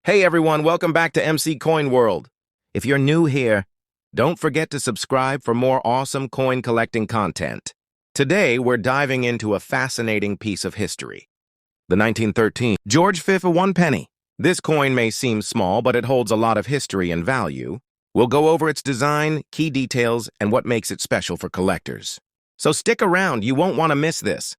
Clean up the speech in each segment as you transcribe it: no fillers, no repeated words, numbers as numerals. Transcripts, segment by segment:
Hey everyone, welcome back to MC Coin World. If you're new here, don't forget to subscribe for more awesome coin collecting content. Today, we're diving into a fascinating piece of history. The 1913 George V 1 penny. This coin may seem small, but it holds a lot of history and value. We'll go over its design, key details, and what makes it special for collectors. So stick around, you won't want to miss this.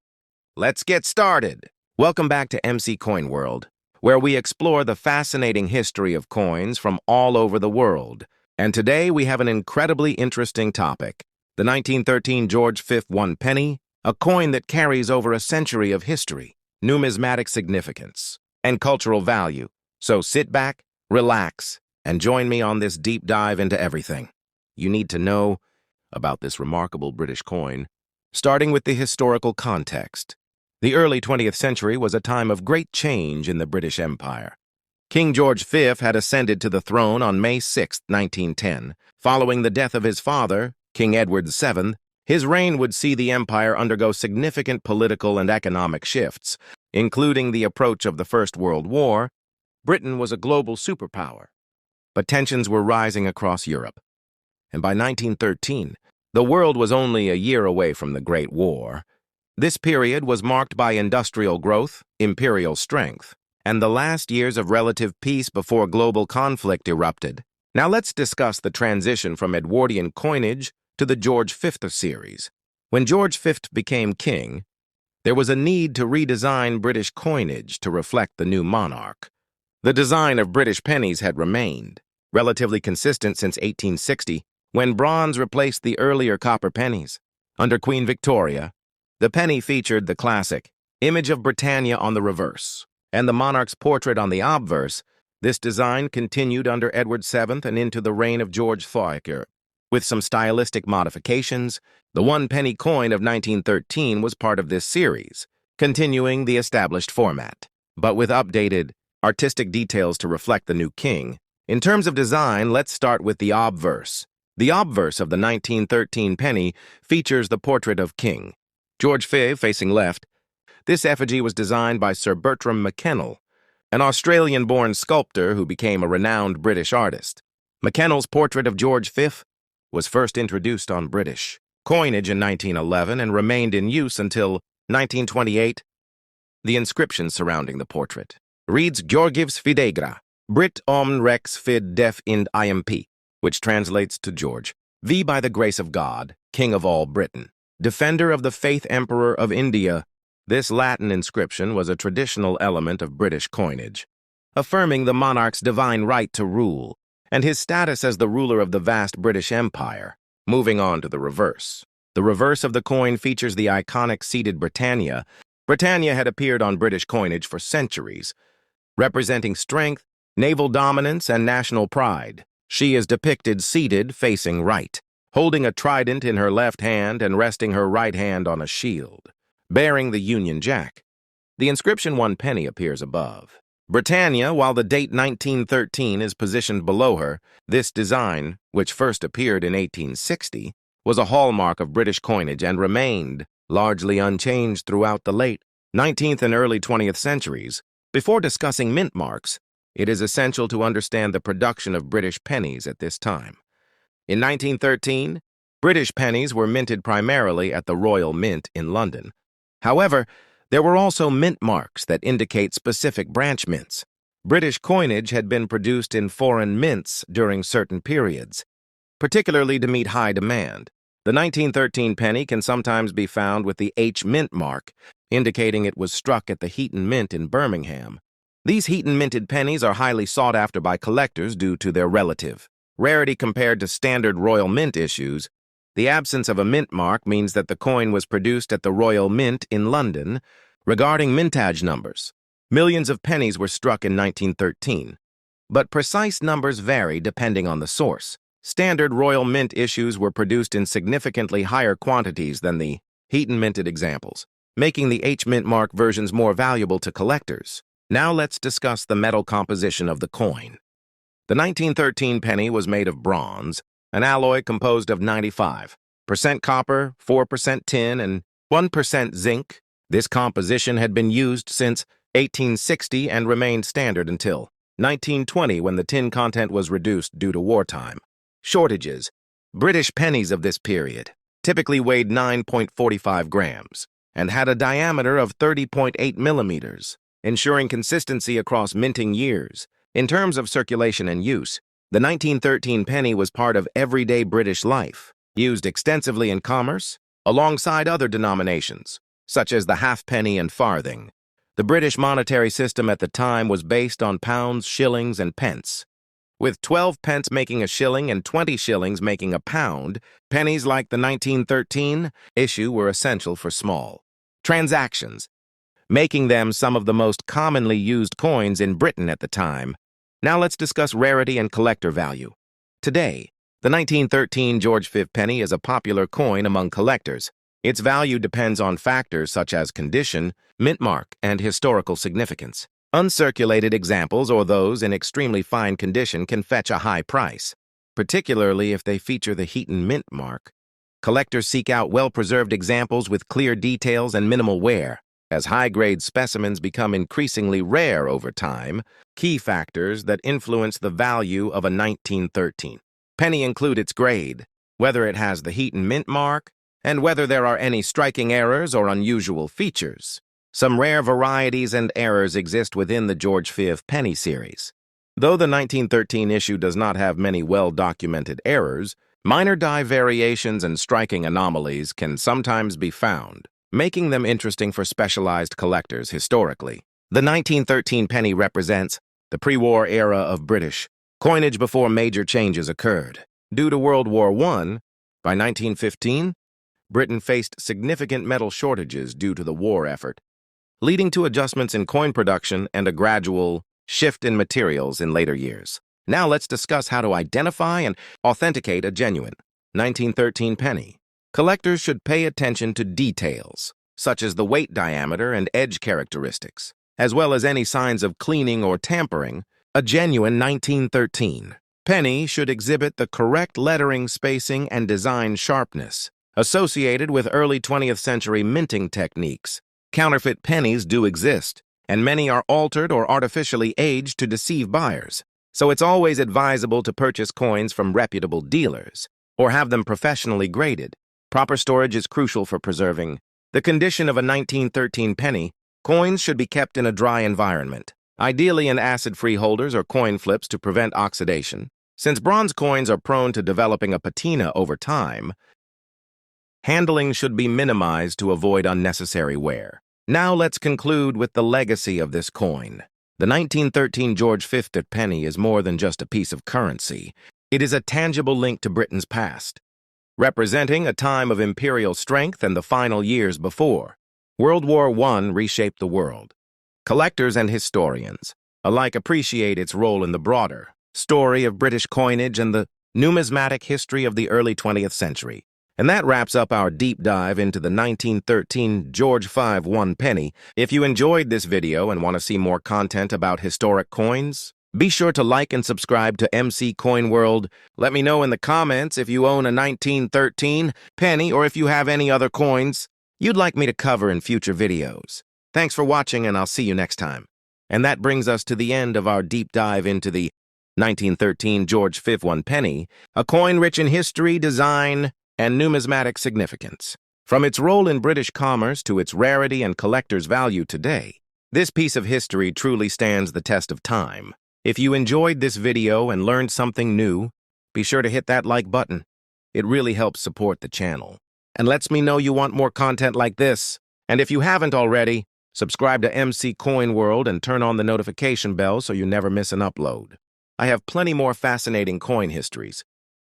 Let's get started. Welcome back to MC Coin World, where we explore the fascinating history of coins from all over the world. And today we have an incredibly interesting topic, the 1913 George V 1 penny, a coin that carries over a century of history, numismatic significance, and cultural value. So sit back, relax, and join me on this deep dive into everything you need to know about this remarkable British coin, starting with the historical context. The early 20th century was a time of great change in the British Empire. King George V had ascended to the throne on May 6, 1910. Following the death of his father, King Edward VII, his reign would see the empire undergo significant political and economic shifts, including the approach of the First World War. Britain was a global superpower, but tensions were rising across Europe. And by 1913, the world was only a year away from the Great War. This period was marked by industrial growth, imperial strength, and the last years of relative peace before global conflict erupted. Now let's discuss the transition from Edwardian coinage to the George V series. When George V became king, there was a need to redesign British coinage to reflect the new monarch. The design of British pennies had remained relatively consistent since 1860, when bronze replaced the earlier copper pennies. Under Queen Victoria, the penny featured the classic image of Britannia on the reverse and the monarch's portrait on the obverse. This design continued under Edward VII and into the reign of George IV. With some stylistic modifications, the one-penny coin of 1913 was part of this series, continuing the established format, but with updated, artistic details to reflect the new king. In terms of design, let's start with the obverse. The obverse of the 1913 penny features the portrait of King George V facing left. This effigy was designed by Sir Bertram McKennell, an Australian-born sculptor who became a renowned British artist. McKennell's portrait of George V was first introduced on British coinage in 1911 and remained in use until 1928. The inscription surrounding the portrait reads Georgievs Fidegra, Brit Omn Rex Fid Def Ind Imp, which translates to George V by the grace of God, King of all Britain, Defender of the Faith Emperor of India. This Latin inscription was a traditional element of British coinage, affirming the monarch's divine right to rule and his status as the ruler of the vast British Empire. Moving on to the reverse. The reverse of the coin features the iconic seated Britannia. Britannia had appeared on British coinage for centuries, representing strength, naval dominance, and national pride. She is depicted seated, facing right, holding a trident in her left hand and resting her right hand on a shield, bearing the Union Jack. The inscription 1 penny appears above Britannia, while the date 1913 is positioned below her. This design, which first appeared in 1860, was a hallmark of British coinage and remained largely unchanged throughout the late 19th and early 20th centuries. Before discussing mint marks, it is essential to understand the production of British pennies at this time. In 1913, British pennies were minted primarily at the Royal Mint in London. However, there were also mint marks that indicate specific branch mints. British coinage had been produced in foreign mints during certain periods, particularly to meet high demand. The 1913 penny can sometimes be found with the H mint mark, indicating it was struck at the Heaton Mint in Birmingham. These Heaton-minted pennies are highly sought after by collectors due to their relative rarity compared to standard Royal Mint issues. The absence of a mint mark means that the coin was produced at the Royal Mint in London. Regarding mintage numbers, millions of pennies were struck in 1913, but precise numbers vary depending on the source. Standard Royal Mint issues were produced in significantly higher quantities than the Heaton-minted examples, making the H-mint mark versions more valuable to collectors. Now let's discuss the metal composition of the coin. The 1913 penny was made of bronze, an alloy composed of 95% copper, 4% tin, and 1% zinc. This composition had been used since 1860 and remained standard until 1920 when the tin content was reduced due to wartime. Shortages. British pennies of this period typically weighed 9.45 grams and had a diameter of 30.8 millimeters, ensuring consistency across minting years. In terms of circulation and use, the 1913 penny was part of everyday British life, used extensively in commerce, alongside other denominations, such as the halfpenny and farthing. The British monetary system at the time was based on pounds, shillings, and pence. With 12 pence making a shilling and 20 shillings making a pound, pennies like the 1913 issue were essential for small transactions, making them some of the most commonly used coins in Britain at the time. Now let's discuss rarity and collector value. Today, the 1913 George V penny is a popular coin among collectors. Its value depends on factors such as condition, mint mark, and historical significance. Uncirculated examples or those in extremely fine condition can fetch a high price, particularly if they feature the Heaton mint mark. Collectors seek out well-preserved examples with clear details and minimal wear. As high-grade specimens become increasingly rare over time, key factors that influence the value of a 1913 penny include its grade, whether it has the Heaton mint mark, and whether there are any striking errors or unusual features. Some rare varieties and errors exist within the George V penny series. Though the 1913 issue does not have many well-documented errors, minor die variations and striking anomalies can sometimes be found, making them interesting for specialized collectors historically. The 1913 penny represents the pre-war era of British coinage before major changes occurred. Due to World War I, by 1915, Britain faced significant metal shortages due to the war effort, leading to adjustments in coin production and a gradual shift in materials in later years. Now let's discuss how to identify and authenticate a genuine 1913 penny. Collectors should pay attention to details, such as the weight diameter and edge characteristics, as well as any signs of cleaning or tampering. A genuine 1913 penny should exhibit the correct lettering spacing and design sharpness associated with early 20th century minting techniques. Counterfeit pennies do exist, and many are altered or artificially aged to deceive buyers. So it's always advisable to purchase coins from reputable dealers or have them professionally graded. Proper storage is crucial for preserving the condition of a 1913 penny. Coins should be kept in a dry environment, ideally in acid-free holders or coin flips to prevent oxidation. Since bronze coins are prone to developing a patina over time, handling should be minimized to avoid unnecessary wear. Now let's conclude with the legacy of this coin. The 1913 George V penny is more than just a piece of currency. It is a tangible link to Britain's past, representing a time of imperial strength and the final years before World War I reshaped the world. Collectors and historians alike appreciate its role in the broader story of British coinage and the numismatic history of the early 20th century. And that wraps up our deep dive into the 1913 George V 1 penny. If you enjoyed this video and want to see more content about historic coins, be sure to like and subscribe to MC Coin World. Let me know in the comments if you own a 1913 penny or if you have any other coins you'd like me to cover in future videos. Thanks for watching, and I'll see you next time. And that brings us to the end of our deep dive into the 1913 George V 1 penny, a coin rich in history, design, and numismatic significance. From its role in British commerce to its rarity and collector's value today, this piece of history truly stands the test of time. If you enjoyed this video and learned something new, be sure to hit that like button. It really helps support the channel and lets me know you want more content like this. And if you haven't already, subscribe to MC Coin World and turn on the notification bell so you never miss an upload. I have plenty more fascinating coin histories,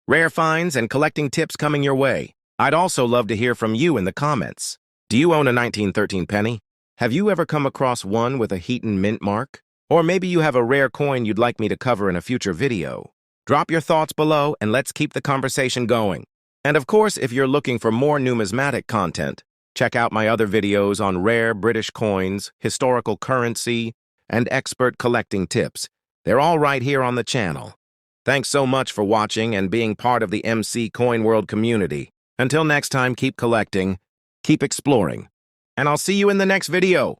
rare finds, and collecting tips coming your way. I'd also love to hear from you in the comments. Do you own a 1913 penny? Have you ever come across one with a Heaton mint mark? Or maybe you have a rare coin you'd like me to cover in a future video. Drop your thoughts below and let's keep the conversation going. And of course, if you're looking for more numismatic content, check out my other videos on rare British coins, historical currency, and expert collecting tips. They're all right here on the channel. Thanks so much for watching and being part of the MC Coin World community. Until next time, keep collecting, keep exploring, and I'll see you in the next video.